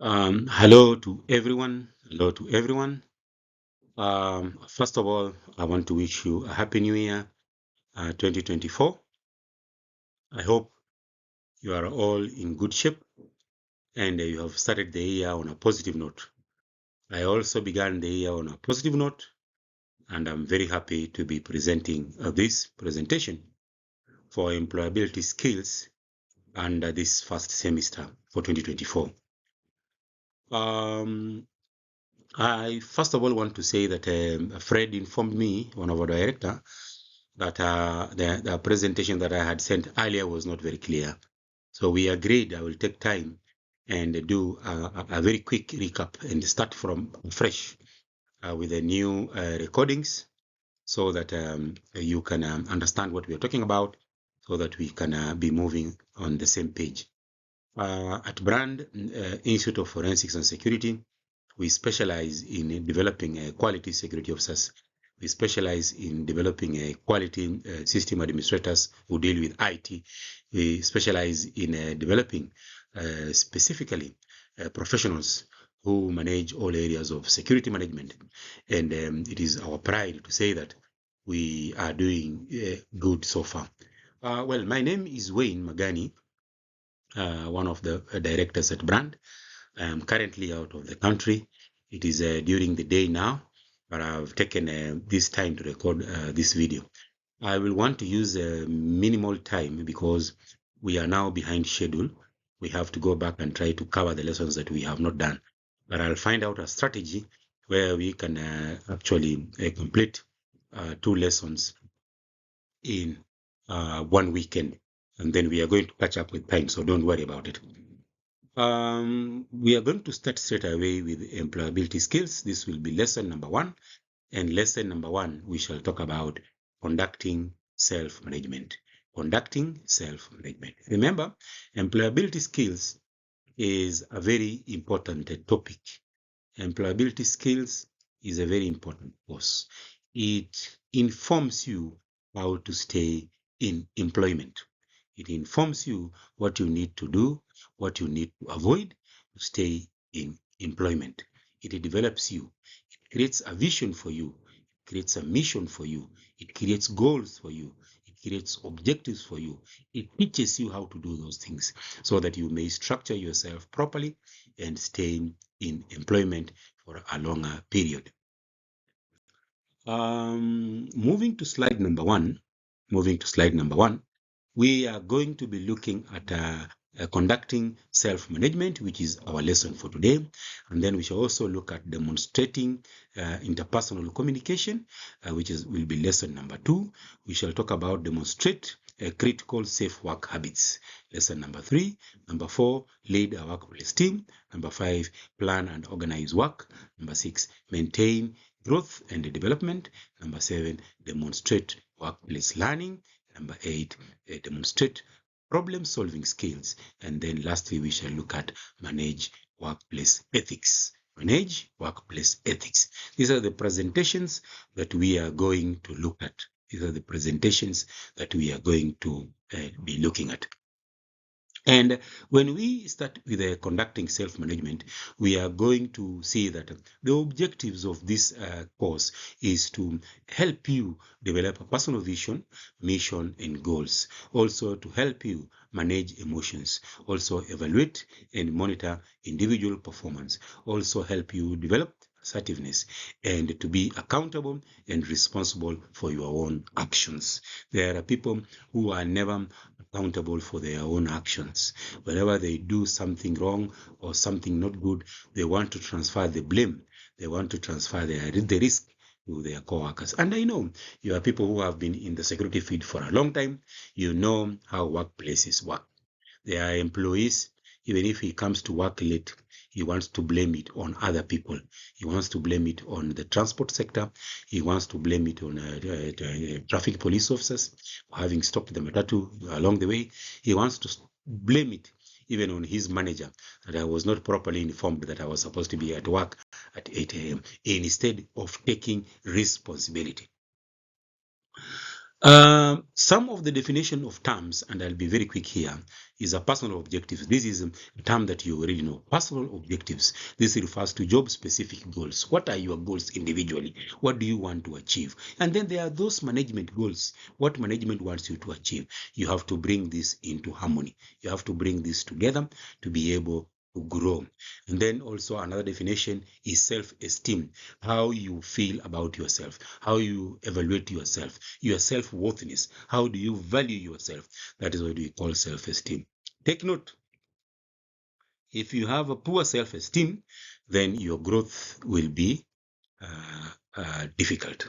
Hello to everyone. Hello to everyone. First of all, I want to wish you a happy new year, 2024. I hope you are all in good shape and you have started the year on a positive note. I also began the year on a positive note, and I'm very happy to be presenting this presentation for employability skills under this first semester for 2024. I first of all want to say that Fred informed me, one of our director, that the presentation that I had sent earlier was not very clear. So we agreed I will take time and do a very quick recap and start from fresh with the new recordings so that you can understand what we are talking about so that we can be moving on the same page. At Brand Institute of Forensics and Security, we specialize in developing quality security officers. We specialize in developing quality system administrators who deal with IT. We specialize in developing specifically professionals who manage all areas of security management. And it is our pride to say that we are doing good so far. Well, my name is Wayne Magani, one of the directors at Brand. I am currently out of the country. It is during the day now, but I've taken this time to record this video. I will want to use minimal time because we are now behind schedule. We have to go back and try to cover the lessons that we have not done. But I'll find out a strategy where we can actually complete 2 lessons in 1 weekend. And then we are going to catch up with time, so don't worry about it. We are going to start straight away with employability skills. This will be lesson number 1. And lesson number 1, we shall talk about conducting self-management. Conducting self-management. Remember, employability skills is a very important topic. Employability skills is a very important course. It informs you how to stay in employment. It informs you what you need to do, what you need to avoid to stay in employment. It develops you. It creates a vision for you. It creates a mission for you. It creates goals for you. It creates objectives for you. It teaches you how to do those things so that you may structure yourself properly and stay in employment for a longer period. Moving to slide number 1. We are going to be looking at conducting self-management, which is our lesson for today. And then we shall also look at demonstrating interpersonal communication, which will be lesson number 2. We shall talk about demonstrate critical safe work habits, lesson number 3. Number 4, lead a workplace team. Number 5, plan and organize work. Number 6, maintain growth and development. Number 7, demonstrate workplace learning. Number 8, demonstrate problem-solving skills. And then lastly, we shall look at manage workplace ethics. Manage workplace ethics. These are the presentations that we are going to look at. These are the presentations that we are going to be looking at. And when we start with conducting self-management, we are going to see that the objectives of this course is to help you develop a personal vision, mission, and goals. Also to help you manage emotions. Also evaluate and monitor individual performance. Also help you develop assertiveness and to be accountable and responsible for your own actions. There are people who are never accountable for their own actions. Whenever they do something wrong or something not good, they want to transfer the blame. They want to transfer the risk to their co-workers. And I know you are people who have been in the security field for a long time. You know how workplaces work. There are employees, even if he comes to work late, he wants to blame it on other people. He wants to blame it on the transport sector. He wants to blame it on traffic police officers for having stopped the matatu along the way. He wants to blame it even on his manager that I was not properly informed that I was supposed to be at work at 8 a.m. instead of taking responsibility. Some of the definition of terms, and I'll be very quick here, is a personal objectives. This is a term that you already know. Personal objectives. This refers to job-specific goals. What are your goals individually? What do you want to achieve? And then there are those management goals. What management wants you to achieve? You have to bring this into harmony. You have to bring this together to be able to grow. And then also another definition is self-esteem. How you feel about yourself, how you evaluate yourself, your self-worthiness. How do you value yourself? That is what we call self-esteem. Take note, if you have a poor self-esteem, then your growth will be difficult.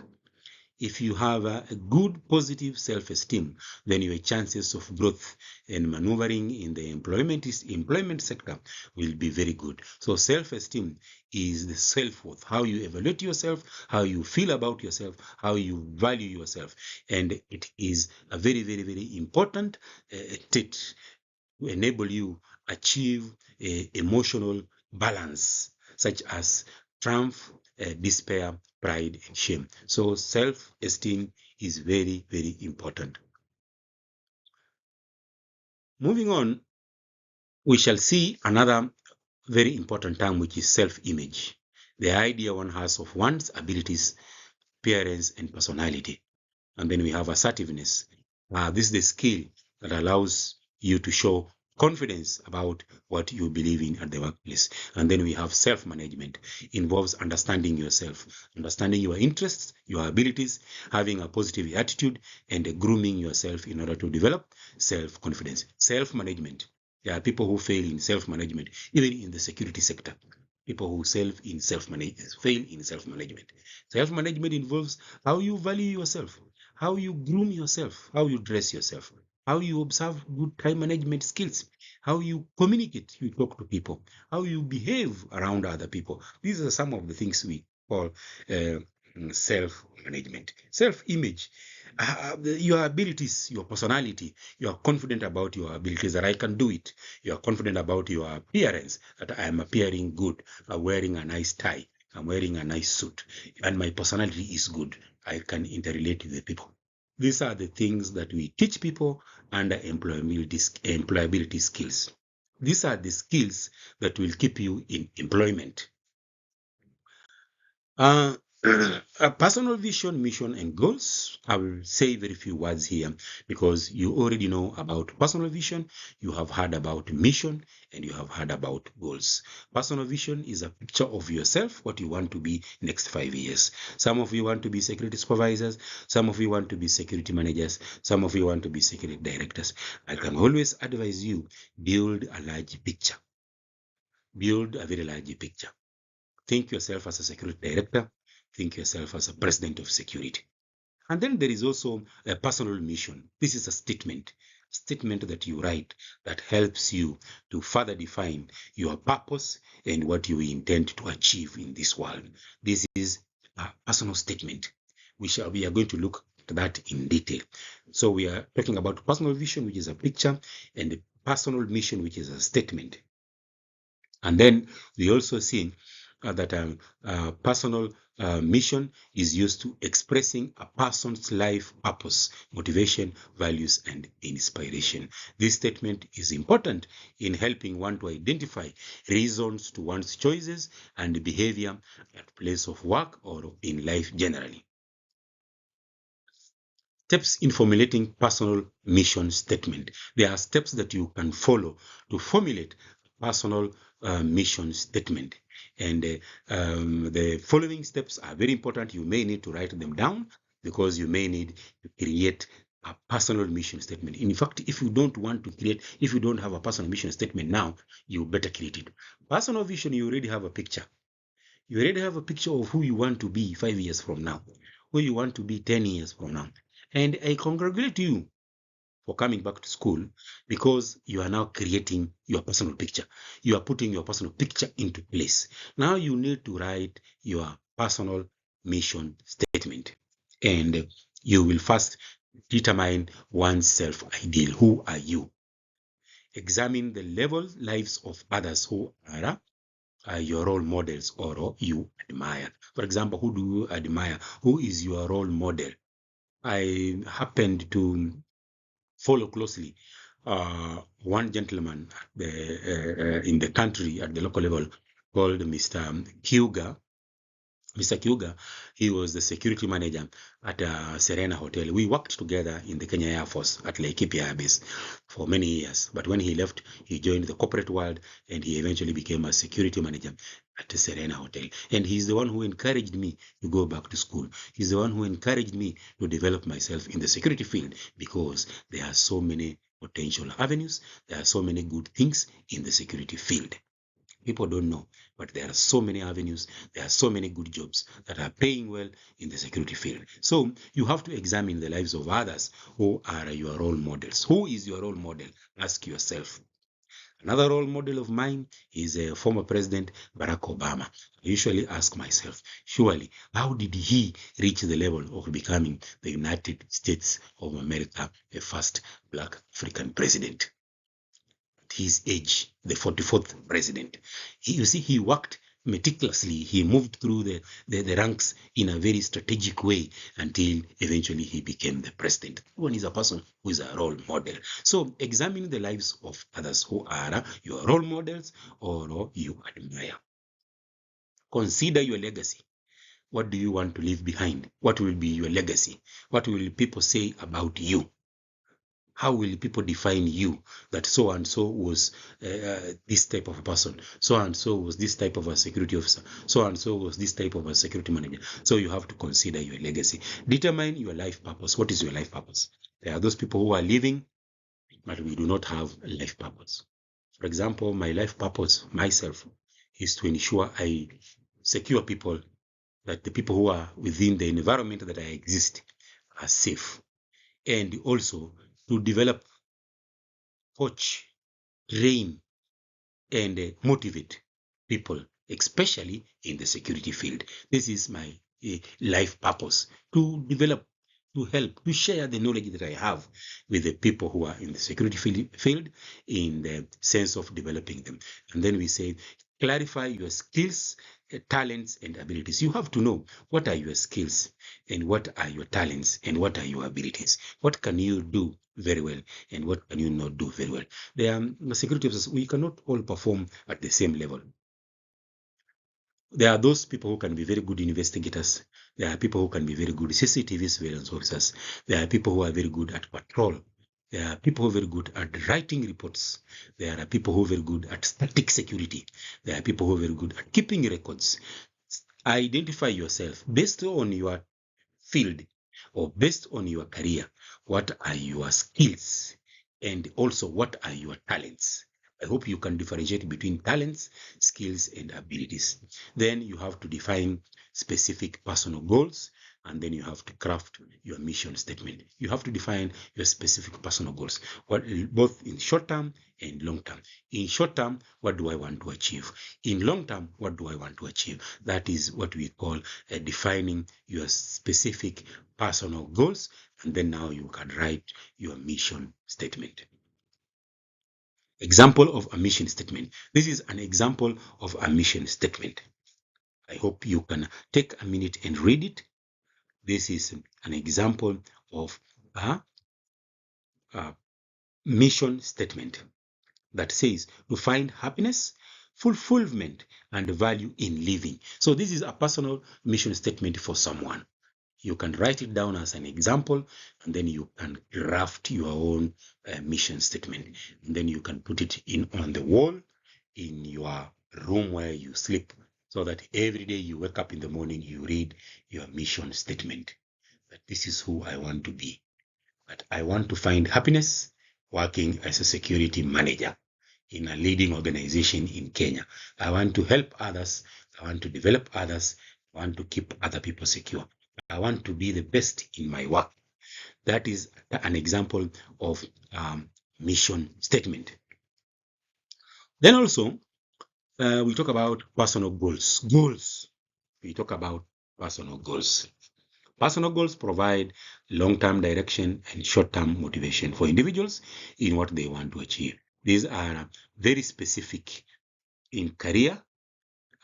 If you have a good positive self-esteem, then your chances of growth and maneuvering in the employment sector will be very good. So self-esteem is the self-worth, how you evaluate yourself, how you feel about yourself, how you value yourself. And it is a very, very, very important trait to enable you achieve emotional balance, such as triumph, despair, pride, and shame. So self-esteem is very, very important. Moving on, we shall see another very important term, which is self-image. The idea one has of one's abilities, appearance, and personality. And then we have assertiveness. This is the skill that allows you to show confidence about what you believe in at the workplace. And then we have self-management. Involves understanding yourself, understanding your interests, your abilities, having a positive attitude, and grooming yourself in order to develop self-confidence. Self-management. There are people who fail in self-management, even in the security sector. People who fail in self-management. Self-management involves how you value yourself, how you groom yourself, how you dress yourself, how you observe good time management skills, how you communicate, you talk to people, how you behave around other people. These are some of the things we call uh, self-management. Self-image, your abilities, your personality, you are confident about your abilities that I can do it. You are confident about your appearance, that I am appearing good, I'm wearing a nice tie, I'm wearing a nice suit, and my personality is good. I can interrelate with the people. These are the things that we teach people under employability skills. These are the skills that will keep you in employment. Uh, a personal vision, mission, and goals. I will say very few words here because you already know about personal vision, you have heard about mission, and you have heard about goals. Personal vision is a picture of yourself, what you want to be next 5 years. Some of you want to be security supervisors, some of you want to be security managers, some of you want to be security directors. I can always advise you, build a large picture. Build a very large picture. Think yourself as a security director. Think yourself as a president of security. And then there is also a personal mission. This is a statement that you write that helps you to further define your purpose and what you intend to achieve in this world. This is a personal statement. We are going to look at that in detail. So we are talking about personal vision, which is a picture, and the personal mission, which is a statement. And then we also see that personal mission is used to expressing a person's life purpose, motivation, values, and inspiration. This statement is important in helping one to identify reasons to one's choices and behavior at place of work or in life generally. Steps in formulating personal mission statement. There are steps that you can follow to formulate personal mission statement. And the following steps are very important. You may need to write them down because you may need to create a personal mission statement. In fact, if you don't have a personal mission statement now, you better create it. Personal vision, you already have a picture. You already have a picture of who you want to be 5 years from now, who you want to be 10 years from now. And I congratulate you for coming back to school because you are now creating your personal picture. You are putting your personal picture into place. Now you need to write your personal mission statement. And you will first determine one's self-ideal. Who are you? Examine the lives of others who are your role models or you admire. For example, who do you admire? Who is your role model? I happened to follow closely one gentleman in the country at the local level called Mr. Kuga. Mr. Kuga, he was the security manager at Serena Hotel. We worked together in the Kenya Air Force at Laikipia Air Base for many years. But when he left, he joined the corporate world and he eventually became a security manager at the Serena Hotel. And he's the one who encouraged me to go back to school. He's the one who encouraged me to develop myself in the security field because there are so many potential avenues. There are so many good things in the security field. People don't know, but there are so many avenues, there are so many good jobs that are paying well in the security field. So you have to examine the lives of others who are your role models. Who is your role model? Ask yourself. Another role model of mine is former President Barack Obama. I usually ask myself, surely, how did he reach the level of becoming the United States of America, a first Black African president? His age, the 44th president. You see, he worked meticulously. He moved through the ranks in a very strategic way until eventually he became the president. One is a person who is a role model. So examine the lives of others who are your role models or you admire. Consider your legacy. What do you want to leave behind? What will be your legacy? What will people say about you? How will people define you that so and so was this type of a person, so and so was this type of a security officer, so and so was this type of a security manager? So you have to consider your legacy. Determine your life purpose. What is your life purpose? There are those people who are living, but we do not have a life purpose. For example, my life purpose, myself, is to ensure I secure people, that the people who are within the environment that I exist are safe, and also to develop, coach, train, and motivate people, especially in the security field. This is my life purpose, to develop, to help, to share the knowledge that I have with the people who are in the security field in the sense of developing them. And then we say, clarify your skills, talents, and abilities. You have to know what are your skills and what are your talents and what are your abilities. What can you do very well and what can you not do very well? The security officers, we cannot all perform at the same level. There are those people who can be very good investigators. There are people who can be very good CCTV surveillance officers. There are people who are very good at patrol. There are people who are very good at writing reports. There are people who are very good at static security. There are people who are very good at keeping records. Identify yourself based on your field or based on your career. What are your skills? And also, what are your talents? I hope you can differentiate between talents, skills, and abilities. Then you have to define specific personal goals, and then you have to craft your mission statement. You have to define your specific personal goals, both in short term and long term. In short term, what do I want to achieve? In long term, what do I want to achieve? That is what we call defining your specific personal goals, and then now you can write your mission statement. Example of a mission statement. This is an example of a mission statement. I hope you can take a minute and read it. This is an example of a mission statement that says to find happiness, fulfillment, and value in living. So this is a personal mission statement for someone. You can write it down as an example, and then you can draft your own mission statement. And then you can put it in on the wall in your room where you sleep, so that every day you wake up in the morning, you read your mission statement. That this is who I want to be. That I want to find happiness working as a security manager in a leading organization in Kenya. I want to help others. I want to develop others. I want to keep other people secure. I want to be the best in my work. That is an example of mission statement. Then also, we talk about personal goals. Goals. We talk about personal goals. Personal goals provide long-term direction and short-term motivation for individuals in what they want to achieve. These are very specific in career,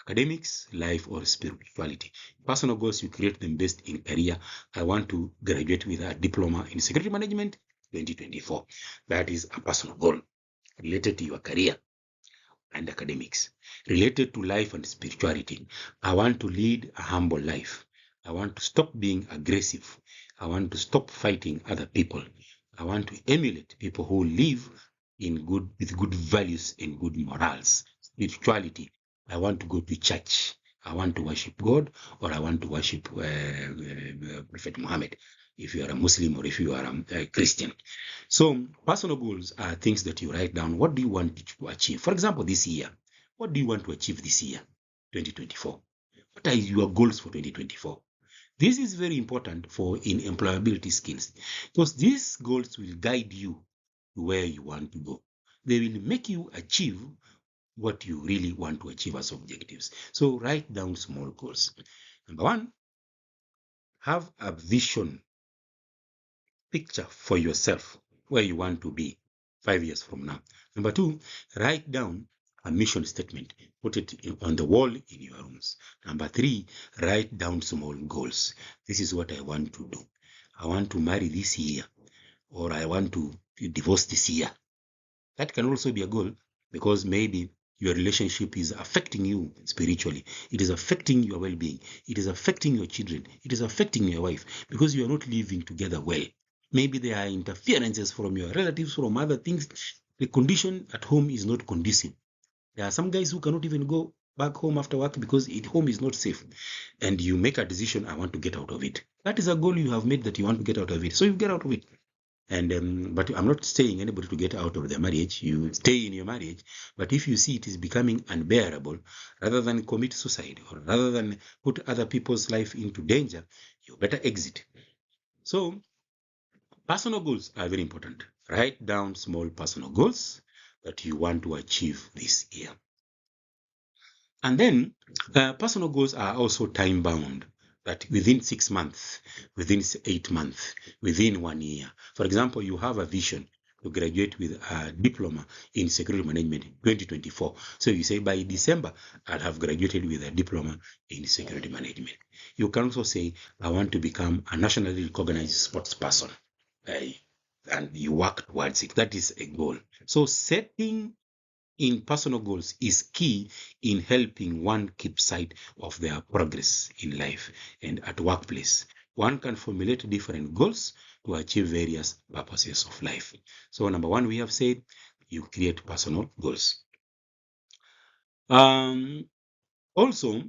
academics, life, or spirituality. Personal goals, you create them based in career. I want to graduate with a diploma in security management 2024. That is a personal goal related to your career and academics. Related to life and spirituality, I want to lead a humble life. I want to stop being aggressive. I want to stop fighting other people. I want to emulate people who live with good values and good morals. Spirituality, I want to go to church. I want to worship God, or I want to worship Prophet Muhammad, if you are a Muslim or if you are a Christian. So personal goals are things that you write down. What do you want to achieve? For example, this year, what do you want to achieve this year, 2024? What are your goals for 2024? This is very important for in employability skills, because these goals will guide you to where you want to go. They will make you achieve what you really want to achieve as objectives. So write down small goals. Number one, have a vision picture for yourself where you want to be 5 years from now. Number two, write down a mission statement. Put it on the wall in your rooms. Number three, write down small goals. This is what I want to do. I want to marry this year, or I want to divorce this year. That can also be a goal, because maybe your relationship is affecting you spiritually. It is affecting your well-being. It is affecting your children. It is affecting your wife, because you are not living together well. Maybe there are interferences from your relatives, from other things. The condition at home is not conducive. There are some guys who cannot even go back home after work because home is not safe. And you make a decision, I want to get out of it. That is a goal you have made, that you want to get out of it. So you get out of it. And but I'm not saying anybody to get out of their marriage. You stay in your marriage, but if you see it is becoming unbearable, rather than commit suicide or rather than put other people's life into danger, you better exit. So personal goals are very important. Write down small personal goals that you want to achieve this year. And then personal goals are also time bound, that within 6 months, within 8 months, within 1 year. For example, you have a vision to graduate with a diploma in security management 2024. So you say by December, I'll have graduated with a diploma in security management. You can also say, I want to become a nationally recognized sports person. And you work towards it. That is a goal. So setting in personal goals is key in helping one keep sight of their progress in life and at workplace. One can formulate different goals to achieve various purposes of life. So number one, we have said you create personal goals. Also,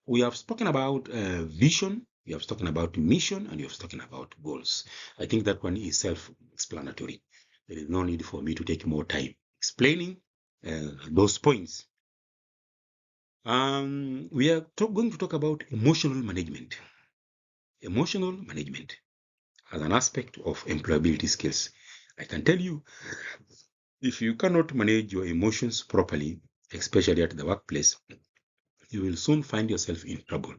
we have spoken about vision, we have spoken about mission, and we have spoken about goals. I think that one is self-explanatory. There is no need for me to take more time explaining those points. We are going to talk about emotional management. Emotional management as an aspect of employability skills. I can tell you, if you cannot manage your emotions properly, especially at the workplace, you will soon find yourself in trouble.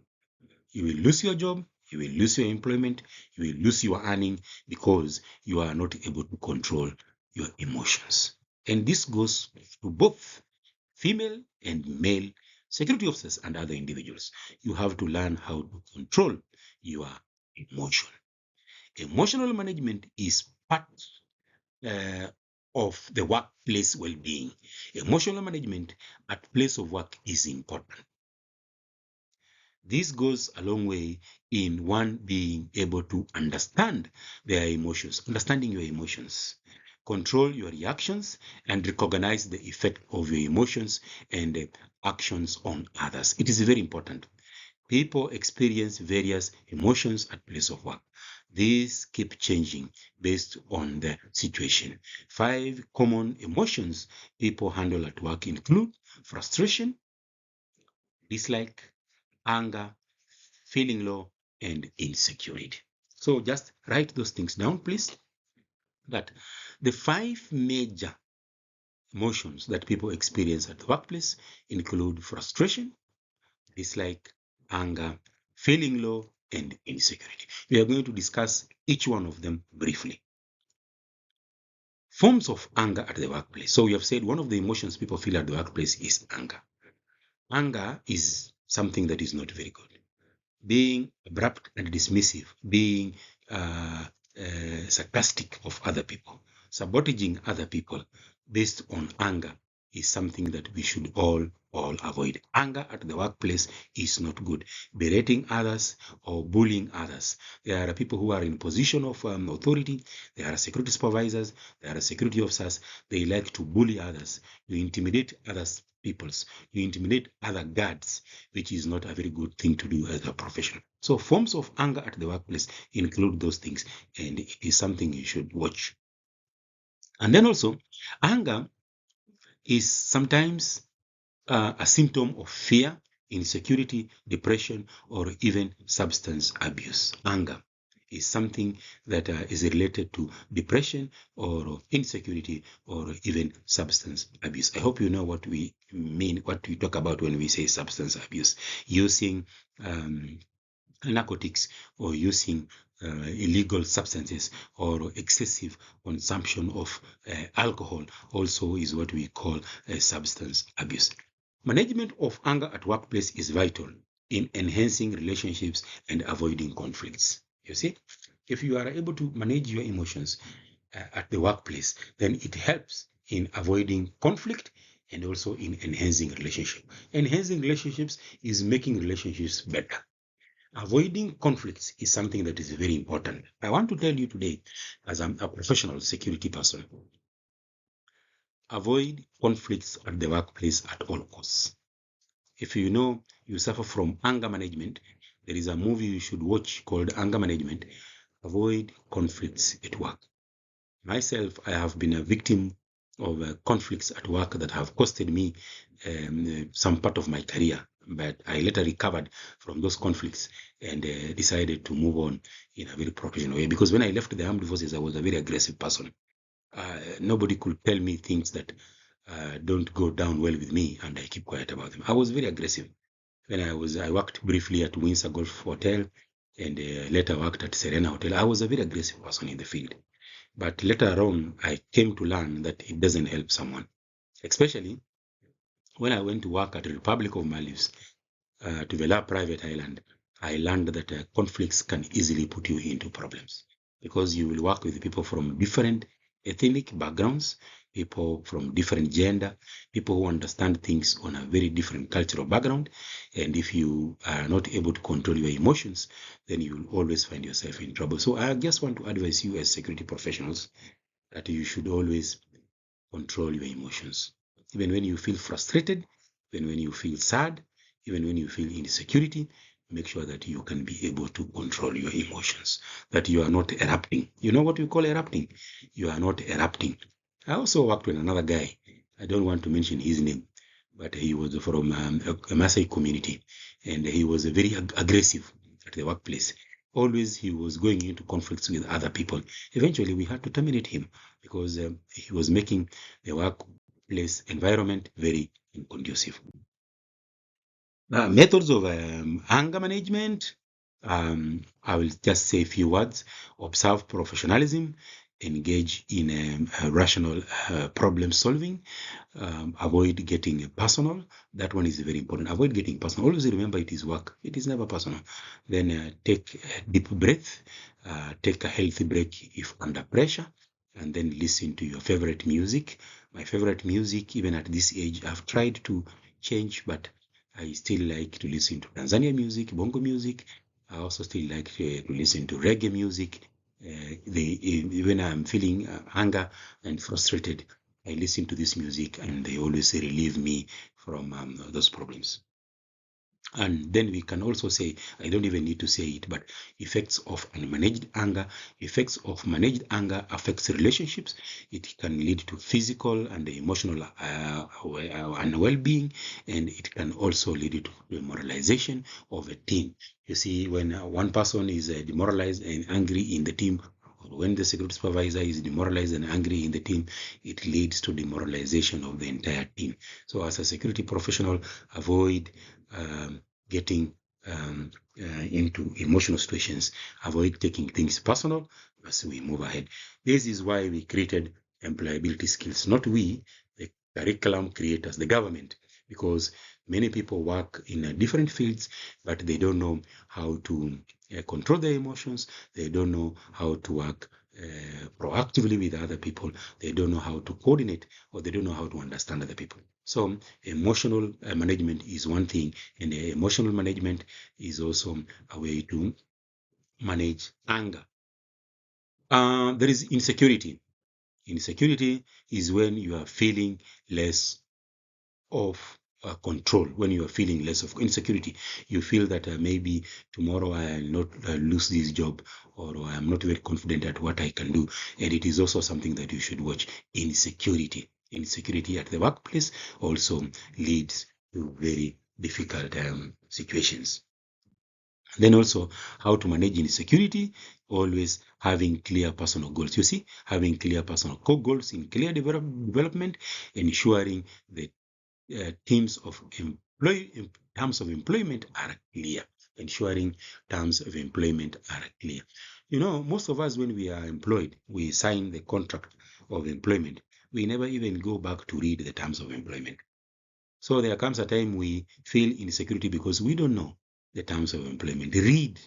You will lose your job, you will lose your employment, you will lose your earning, because you are not able to control your emotions. And this goes to both female and male security officers and other individuals. You have to learn how to control your emotion. Emotional management is part uh, of the workplace well-being. Emotional management at place of work is important. This goes a long way in one being able to understand their emotions, understanding your emotions, control your reactions, and recognize the effect of your emotions and actions on others. It is very important. People experience various emotions at place of work. These keep changing based on the situation. 5 common emotions people handle at work include frustration, dislike, anger, feeling low, and insecurity. So just write those things down, please. That the 5 major emotions that people experience at the workplace include frustration, dislike, anger, feeling low, and insecurity. We are going to discuss each one of them briefly. Forms of anger at the workplace. So we have said one of the emotions people feel at the workplace is anger. Anger is something that is not very good. Being abrupt and dismissive, being sarcastic of other people, sabotaging other people based on anger is something that we should all avoid. Anger at the workplace is not good. Berating others or bullying others. There are people who are in position of authority. There are security supervisors. There are security officers. They like to bully others. You intimidate others peoples. You intimidate other guards, which is not a very good thing to do as a professional. So forms of anger at the workplace include those things, and it is something you should watch. And then also, anger is sometimes a symptom of fear, insecurity, depression, or even substance abuse. Anger is something that is related to depression or insecurity or even substance abuse. I hope you know what we mean, what we talk about when we say substance abuse. Using narcotics or using illegal substances or excessive consumption of alcohol also is what we call substance abuse. Management of anger at workplace is vital in enhancing relationships and avoiding conflicts. You see, if you are able to manage your emotions at the workplace, then it helps in avoiding conflict and also in enhancing relationship. Enhancing relationships is making relationships better. Avoiding conflicts is something that is very important. I want to tell you today, as I'm a professional security person, avoid conflicts at the workplace at all costs. If you know you suffer from anger management, there is a movie you should watch called Anger Management. Avoid conflicts at work. Myself, I have been a victim of conflicts at work that have costed me some part of my career, but I later recovered from those conflicts and decided to move on in a very professional way. Because when I left the armed forces, I was a very aggressive person. Nobody could tell me things that don't go down well with me, and I keep quiet about them. I was very aggressive. When I worked briefly at Windsor Golf Hotel and later worked at Serena Hotel. I was a very aggressive person in the field. But later on, I came to learn that it doesn't help someone, especially when I went to work at the Republic of Maldives, to develop private island. I learned that conflicts can easily put you into problems because you will work with people from different ethnic backgrounds, people from different gender, people who understand things on a very different cultural background. And if you are not able to control your emotions, then you will always find yourself in trouble. So I just want to advise you as security professionals that you should always control your emotions. Even when you feel frustrated, even when you feel sad, even when you feel insecurity, make sure that you can be able to control your emotions, that you are not erupting. You know what we call erupting? You are not erupting. I also worked with another guy. I don't want to mention his name, but he was from a Maasai community, and he was very aggressive at the workplace. Always he was going into conflicts with other people. Eventually, we had to terminate him because he was making the workplace environment very conducive. Methods of anger management. I will just say a few words. Observe professionalism, engage in rational problem solving, avoid getting personal. That one is very important. Avoid getting personal. Always remember it is work. It is never personal. Then take a deep breath, take a healthy break if under pressure, and then listen to your favorite music. My favorite music, even at this age, I've tried to change, but I still like to listen to Tanzania music, bongo music. I also still like to listen to reggae music. When I'm feeling anger and frustrated, I listen to this music and they always relieve me from those problems. And then we can also say, I don't even need to say it, but effects of unmanaged anger. Effects of managed anger affects relationships. It can lead to physical and emotional well-being, and it can also lead to demoralization of a team. You see, when one person is demoralized and angry in the team, or when the security supervisor is demoralized and angry in the team, it leads to demoralization of the entire team. So as a security professional, avoid getting into emotional situations, avoid taking things personal as we move ahead. This is why we created employability skills, not we, the curriculum creators, the government, because Many people work in different fields, but they don't know how to control their emotions. They don't know how to work proactively with other people. They don't know how to coordinate, or they don't know how to understand other people. So emotional management is one thing, and emotional management is also a way to manage anger. There is insecurity. Insecurity is when you are feeling less of control. When you are feeling less of insecurity, you feel that maybe tomorrow I will not lose this job, or I am not very confident at what I can do. And it is also something that you should watch. Insecurity. Insecurity at the workplace also leads to very difficult situations. Then also how to manage insecurity, always having clear personal goals. You see, having clear personal goals in clear development, ensuring that terms of employment are clear. Ensuring terms of employment are clear. You know, most of us, when we are employed, we sign the contract of employment. We never even go back to read the terms of employment. So there comes a time we feel insecurity because we don't know the terms of employment. Read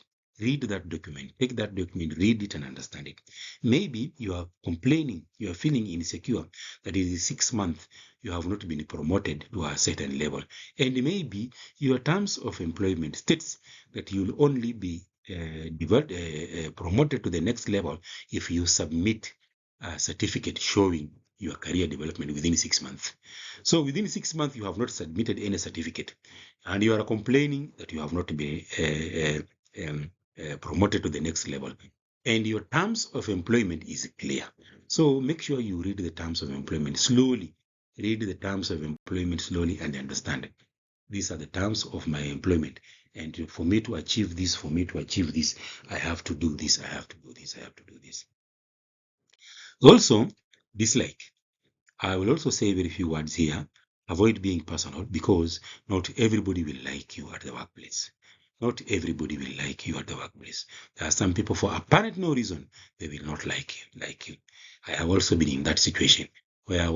that document, take that document, read it and understand it. Maybe you are complaining, you are feeling insecure that in 6 months you have not been promoted to a certain level. And maybe your terms of employment states that you'll only be promoted to the next level if you submit a certificate showing your career development within 6 months. So within 6 months, you have not submitted any certificate, and you are complaining that you have not been promoted to the next level. And your terms of employment is clear. So make sure you read the terms of employment slowly. Read the terms of employment slowly and understand. These are the terms of my employment. And for me to achieve this, I have to do this, I have to do this, I have to do this. Also, dislike. I will also say very few words here. Avoid being personal, because not everybody will like you at the workplace. Not everybody will like you at the workplace. There are some people, for apparent no reason, they will not like you. I have also been in that situation where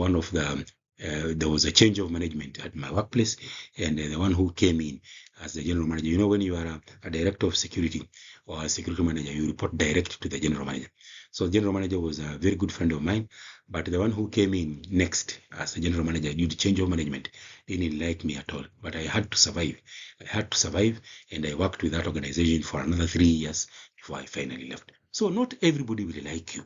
there was a change of management at my workplace, and the one who came in as the general manager. You know, when you are a director of security or a security manager, you report direct to the general manager. So the general manager was a very good friend of mine, but the one who came in next as the general manager due to change of management didn't like me at all. But I had to survive. And I worked with that organization for another 3 years before I finally left. So not everybody will like you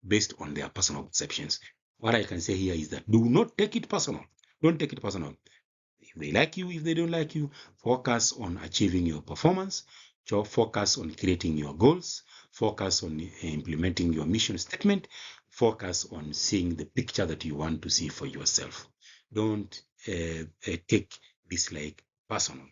based on their personal perceptions. What I can say here is that do not take it personal. Don't take it personal. If they like you, if they don't like you, focus on achieving your performance. Focus on creating your goals. Focus on implementing your mission statement. Focus on seeing the picture that you want to see for yourself. Don't take this like personal.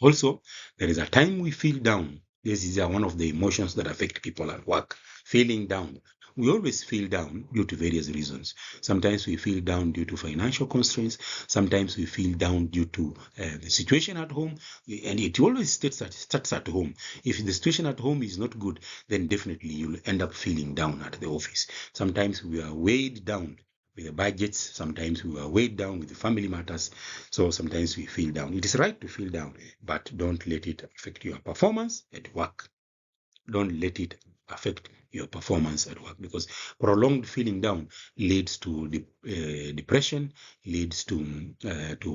Also, there is a time we feel down. This is one of the emotions that affect people at work, feeling down. We always feel down due to various reasons. Sometimes we feel down due to financial constraints. Sometimes we feel down due to the situation at home. And it always starts at home. If the situation at home is not good, then definitely you'll end up feeling down at the office. Sometimes we are weighed down with the budgets. Sometimes we are weighed down with the family matters. So sometimes we feel down. It is right to feel down, but don't let it affect your performance at work. Don't let it affect your performance at work, because prolonged feeling down leads to depression, leads to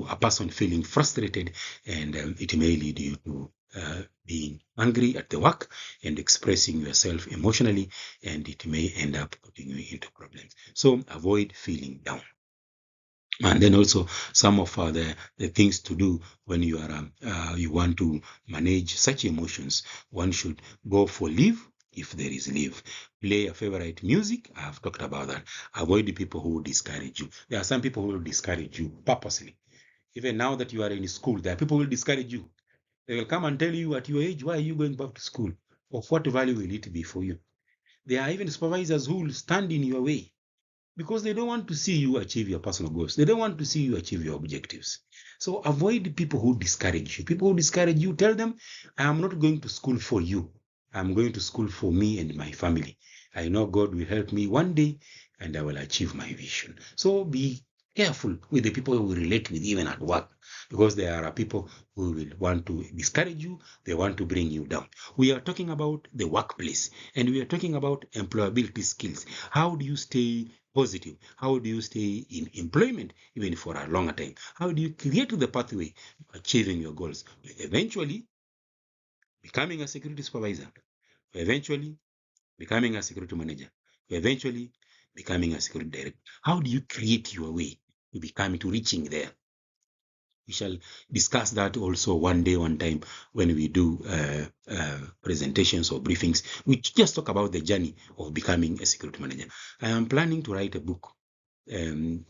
a person feeling frustrated, and it may lead you to being angry at the work and expressing yourself emotionally, and it may end up putting you into problems. So avoid feeling down. And then also some of the things to do when you want to manage such emotions. One should go for leave if there is leave. Play a favorite music. I have talked about that. Avoid the people who discourage you. There are some people who will discourage you purposely. Even now that you are in school, there are people who will discourage you. They will come and tell you at your age, why are you going back to school? Of what value will it be for you? There are even supervisors who will stand in your way because they don't want to see you achieve your personal goals. They don't want to see you achieve your objectives. So avoid people who discourage you. People who discourage you, tell them, I am not going to school for you. I'm going to school for me and my family. I know God will help me one day and I will achieve my vision. So be careful with the people who relate with, even at work, because there are people who will want to discourage you, they want to bring you down. We are talking about the workplace, and we are talking about employability skills. How do you stay positive? How do you stay in employment even for a longer time? How do you create the pathway to achieving your goals? Eventually becoming a security supervisor, eventually becoming a security manager, eventually becoming a security director. How do you create your way to becoming, to reaching there? We shall discuss that also one day, one time, when we do presentations or briefings. We just talk about the journey of becoming a security manager. I am planning to write a book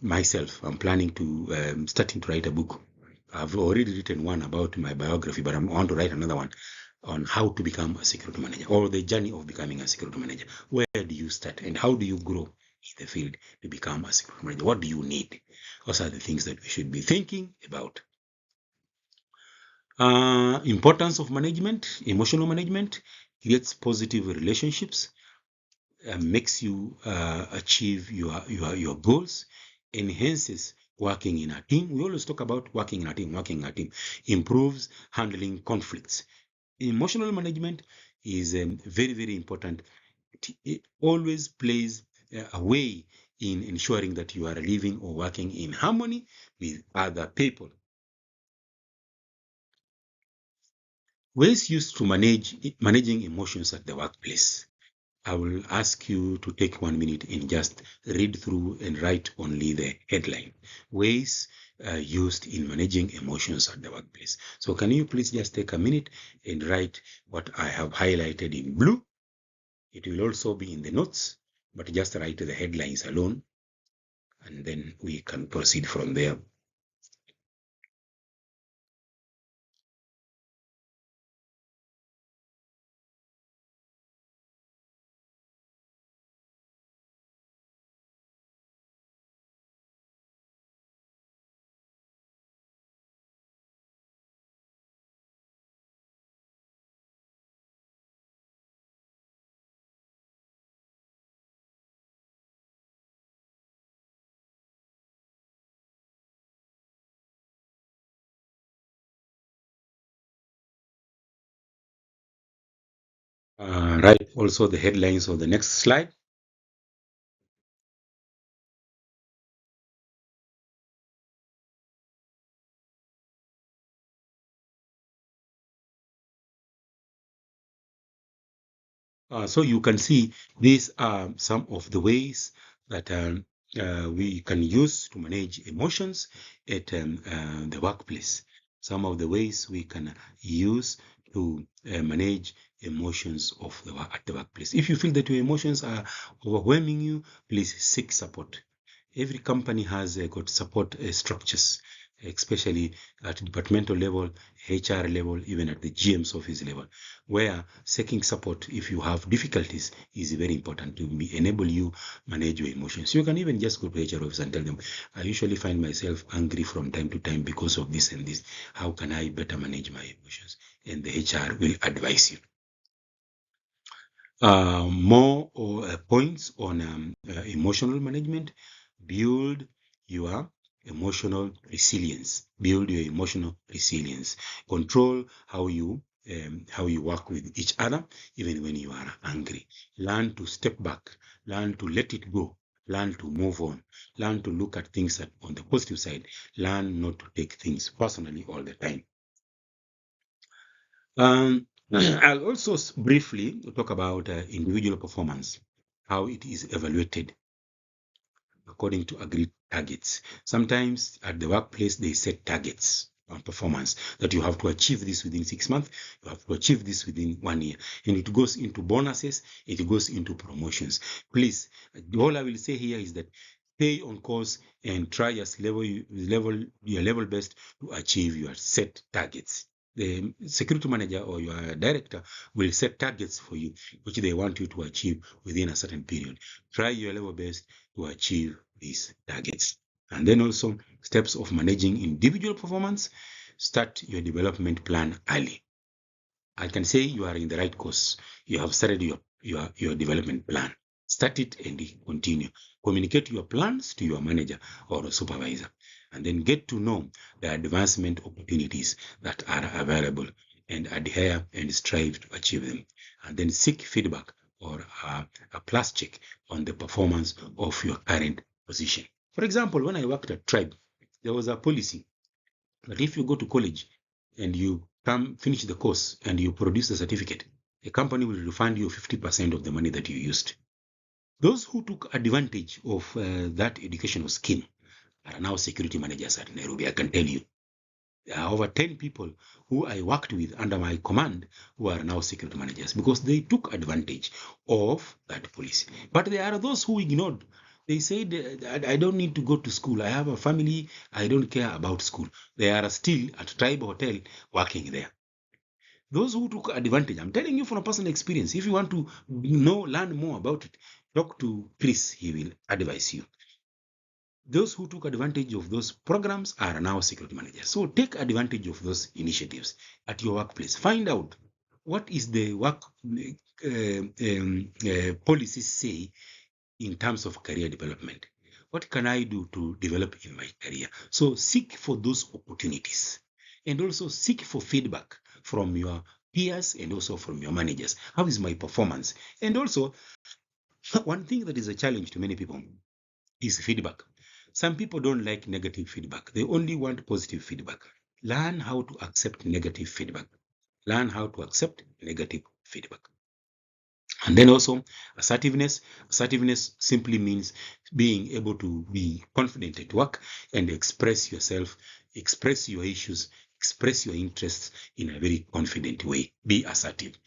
myself. I'm planning to starting to write a book. I've already written one about my biography, but I want to write another one on how to become a security manager, or the journey of becoming a security manager. Where do you start and how do you grow in the field to become a security manager? What do you need? Those are the things that we should be thinking about. Importance of management, emotional management creates positive relationships, makes you achieve your goals, enhances working in a team. We always talk about working in a team, improves handling conflicts. Emotional management is very, very important. It always plays a way in ensuring that you are living or working in harmony with other people. Ways used to managing emotions at the workplace. I will ask you to take 1 minute and just read through and write only the headline. Ways used in managing emotions at the workplace. So can you please just take a minute and write what I have highlighted in blue? It will also be in the notes, but just write the headlines alone, and then we can proceed from there. Write also the headlines of the next slide. So you can see these are some of the ways that we can use to manage emotions at the workplace. Some of the ways we can use to manage emotions at the workplace. If you feel that your emotions are overwhelming you, please seek support. Every company has got support structures, especially at departmental level, HR level, even at the GM's office level, where seeking support if you have difficulties is very important to enable you manage your emotions. You can even just go to HR office and tell them, I usually find myself angry from time to time because of this and this. How can I better manage my emotions? And the HR will advise you. More points on emotional management. Build your emotional resilience. Build your emotional resilience. Control how you work with each other, even when you are angry. Learn to step back. Learn to let it go. Learn to move on. Learn to look at things on the positive side. Learn not to take things personally all the time. I'll also briefly talk about individual performance, how it is evaluated according to agreed targets. Sometimes at the workplace, they set targets on performance that you have to achieve this within 6 months, you have to achieve this within 1 year. And it goes into bonuses, it goes into promotions. Please, all I will say here is that stay on course and try your level best to achieve your set targets. The security manager or your director will set targets for you, which they want you to achieve within a certain period. Try your level best to achieve these targets. And then also steps of managing individual performance. Start your development plan early. I can say you are in the right course. You have started your development plan. Start it and continue. Communicate your plans to your manager or supervisor, and then get to know the advancement opportunities that are available and adhere and strive to achieve them. And then seek feedback or a plus check on the performance of your current position. For example, when I worked at Tribe, there was a policy that if you go to college and you come finish the course and you produce a certificate, a company will refund you 50% of the money that you used. Those who took advantage of that educational scheme are now security managers at Nairobi, I can tell you. There are over 10 people who I worked with under my command who are now security managers because they took advantage of that policy. But there are those who ignored. They said, I don't need to go to school. I have a family. I don't care about school. They are still at Tribe Hotel working there. Those who took advantage, I'm telling you from personal experience, if you want to learn more about it, talk to Chris. He will advise you. Those who took advantage of those programs are now security managers. So take advantage of those initiatives at your workplace. Find out what is the work policies say in terms of career development. What can I do to develop in my career? So seek for those opportunities and also seek for feedback from your peers and also from your managers. How is my performance? And also, one thing that is a challenge to many people is feedback. Some people don't like negative feedback. They only want positive feedback. Learn how to accept negative feedback. Learn how to accept negative feedback. And then also assertiveness. Assertiveness simply means being able to be confident at work and express yourself, express your issues, express your interests in a very confident way. Be assertive.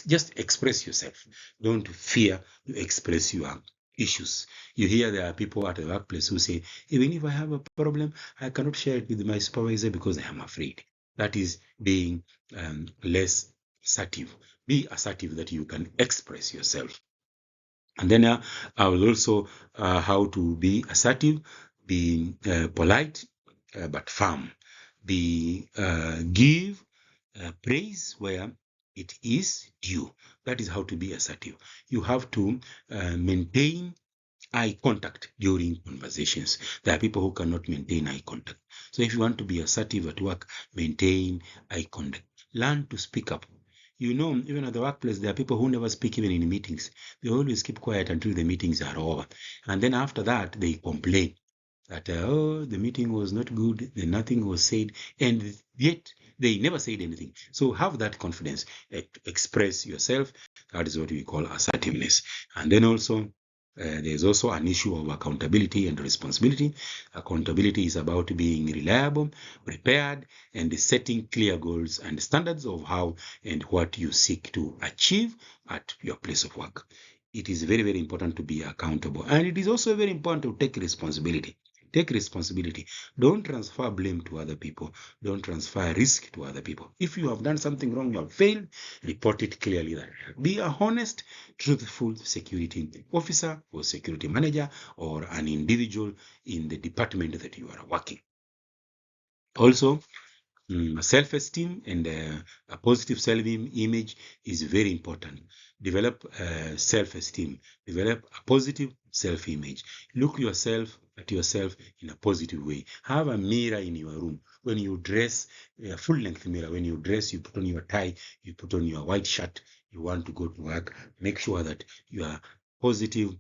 Just express yourself. Don't fear to express your issues. You hear there are people at the workplace who say, even if I have a problem, I cannot share it with my supervisor because I am afraid. That is being less assertive. Be assertive that you can express yourself. And then I will also how to be assertive, be polite but firm. Give praise where it is due. That is how to be assertive. You have to maintain eye contact during conversations. There are people who cannot maintain eye contact. So if you want to be assertive at work, maintain eye contact. Learn to speak up. You know, even at the workplace, there are people who never speak even in meetings. They always keep quiet until the meetings are over. And then after that, they complain that, oh, the meeting was not good, nothing was said, and yet they never said anything. So have that confidence, express yourself. That is what we call assertiveness. And then also, there's also an issue of accountability and responsibility. Accountability is about being reliable, prepared, and setting clear goals and standards of how and what you seek to achieve at your place of work. It is very, very important to be accountable. And it is also very important to take responsibility. Take responsibility. Don't transfer blame to other people. Don't transfer risk to other people. If you have done something wrong, you have failed, report it clearly. Be a honest, truthful security officer or security manager or an individual in the department that you are working. Also, self-esteem and a positive self-image is very important. Develop self-esteem. Develop a positive self-image. Look at yourself in a positive way. Have a mirror in your room. When you dress, a full-length mirror. When you dress, you put on your tie, you put on your white shirt, you want to go to work. Make sure that your positive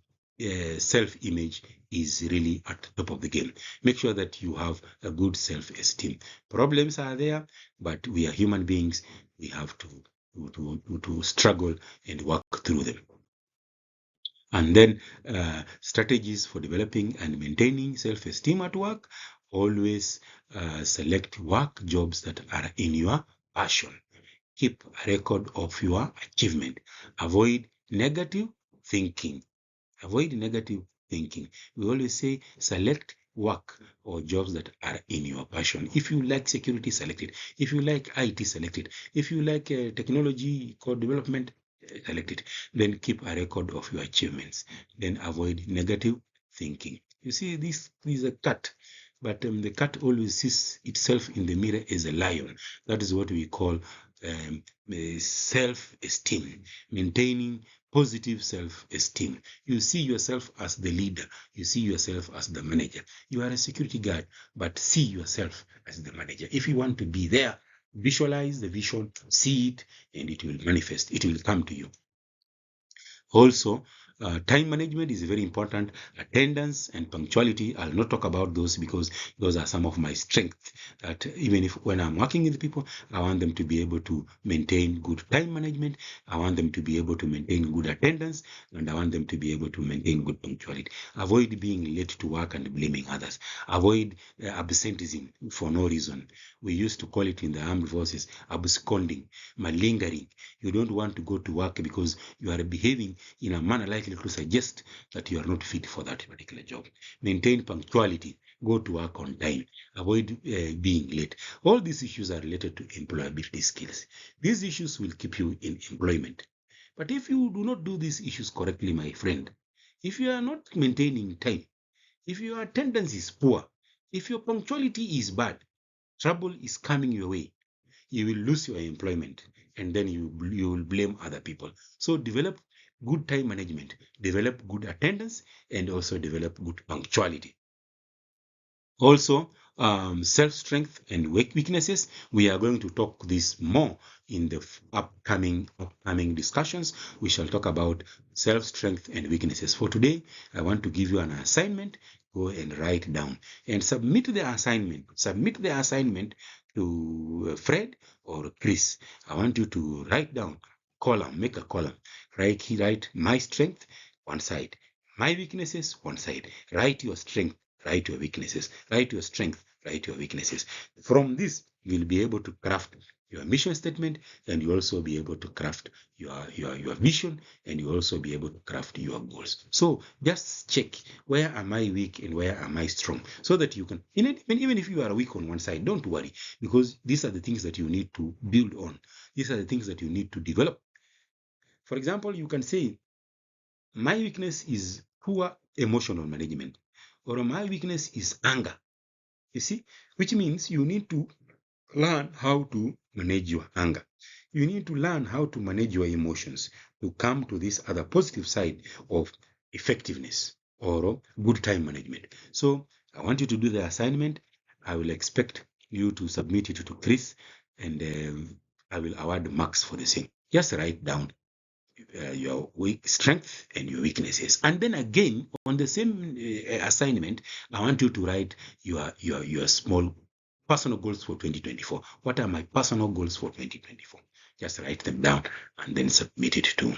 self-image is really at the top of the game. Make sure that you have a good self-esteem. Problems are there, but we are human beings. We have to struggle and work through them. And then strategies for developing and maintaining self-esteem at work. Always select work jobs that are in your passion. Keep a record of your achievement. Avoid negative thinking. Avoid negative thinking. We always say select work or jobs that are in your passion. If you like security, select it. If you like IT, select it. If you like technology, code development, select it. Then keep a record of your achievements. Then avoid negative thinking. You see, this is a cat, but the cat always sees itself in the mirror as a lion. That is what we call self-esteem, maintaining positive self-esteem. You see yourself as the leader. You see yourself as the manager. You are a security guard, but see yourself as the manager. If you want to be there, visualize the vision, see it, and it will manifest. It will come to you. Also, time management is very important. Attendance and punctuality, I'll not talk about those because those are some of my strengths. That even if when I'm working with people, I want them to be able to maintain good time management. I want them to be able to maintain good attendance, and I want them to be able to maintain good punctuality. Avoid being late to work and blaming others. Avoid absenteeism for no reason. We used to call it in the armed forces absconding, malingering. You don't want to go to work because you are behaving in a manner likely to suggest that you are not fit for that particular job. Maintain punctuality. Go to work on time. Avoid being late. All these issues are related to employability skills. These issues will keep you in employment. But if you do not do these issues correctly, my friend, if you are not maintaining time, if your attendance is poor, if your punctuality is bad, trouble is coming your way. You will lose your employment, and then you will blame other people. So develop good time management, develop good attendance, and also develop good punctuality. Also, self-strength and weaknesses. We are going to talk this more in the upcoming discussions. We shall talk about self-strength and weaknesses. For today, I want to give you an assignment. Go and write down and submit the assignment. Submit the assignment to Fred or Chris. I want you to write down column, make a column. Write my strength one side, my weaknesses one side. Write your strength, write your weaknesses, write your strength, write your weaknesses. From this, you'll be able to craft your mission statement, and you also be able to craft your vision, and you also be able to craft your goals. So just check, where am I weak and where am I strong, so that you can, even if you are weak on one side, don't worry, because these are the things that you need to build on. These are the things that you need to develop. For example, you can say, my weakness is poor emotional management, or my weakness is anger. You see, which means you need to learn how to manage your anger. You need to learn how to manage your emotions to come to this other positive side of effectiveness or good time management. So I want you to do the assignment. I will expect you to submit it to Chris, and I will award marks for the same. Just write down your weak strength and your weaknesses, and then again on the same assignment, I want you to write your small personal goals for 2024. What are my personal goals for 2024? Just write them down and then submit it to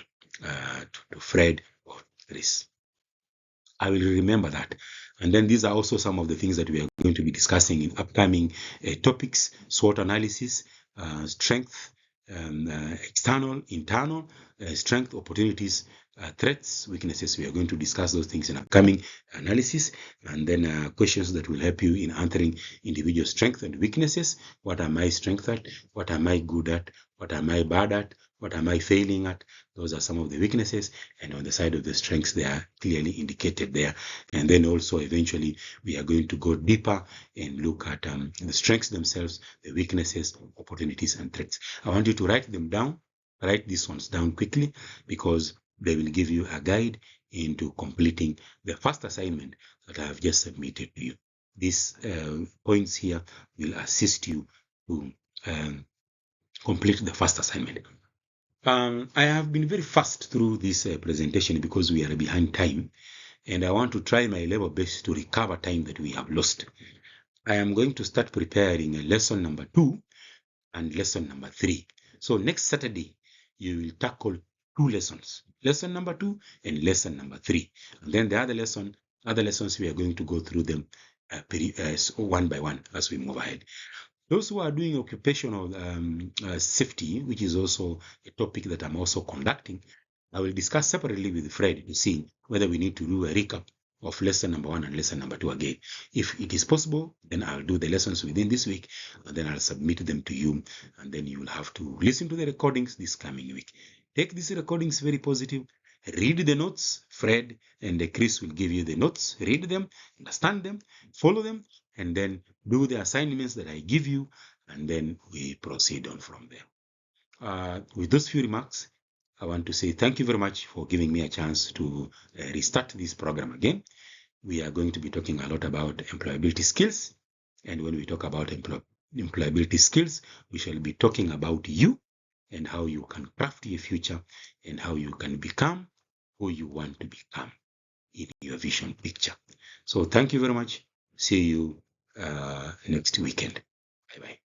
Fred or Chris. I will remember that. And then these are also some of the things that we are going to be discussing in upcoming topics: SWOT analysis, strength, external, internal, strength, opportunities, threats, weaknesses. We are going to discuss those things in upcoming analysis, and then questions that will help you in answering individual strengths and weaknesses. What am I strength at? What am I good at? What am I bad at? What am I failing at? Those are some of the weaknesses, and on the side of the strengths, they are clearly indicated there. And then also eventually we are going to go deeper and look at the strengths themselves, the weaknesses, opportunities, and threats. I want you to write them down. Write these ones down quickly, because they will give you a guide into completing the first assignment that I have just submitted to you. These points here will assist you to complete the first assignment. I have been very fast through this presentation because we are behind time, and I want to try my level best to recover time that we have lost. I am going to start preparing lesson number 2 and lesson number 3. So next Saturday, you will tackle 2 lessons, lesson number 2 and lesson number 3. And then the other lessons, we are going to go through them one by one as we move ahead. Those who are doing occupational safety, which is also a topic that I'm also conducting, I will discuss separately with Fred to see whether we need to do a recap of lesson number 1 and lesson number 2 again. If it is possible, then I'll do the lessons within this week, and then I'll submit them to you, and then you will have to listen to the recordings this coming week. Take these recordings very positive. Read the notes. Fred and Chris will give you the notes. Read them, understand them, follow them, and then do the assignments that I give you, and then we proceed on from there. With those few remarks, I want to say thank you very much for giving me a chance to restart this program again. We are going to be talking a lot about employability skills. And when we talk about employability skills, we shall be talking about you and how you can craft your future and how you can become who you want to become in your vision picture. So thank you very much. See you next weekend. Bye-bye.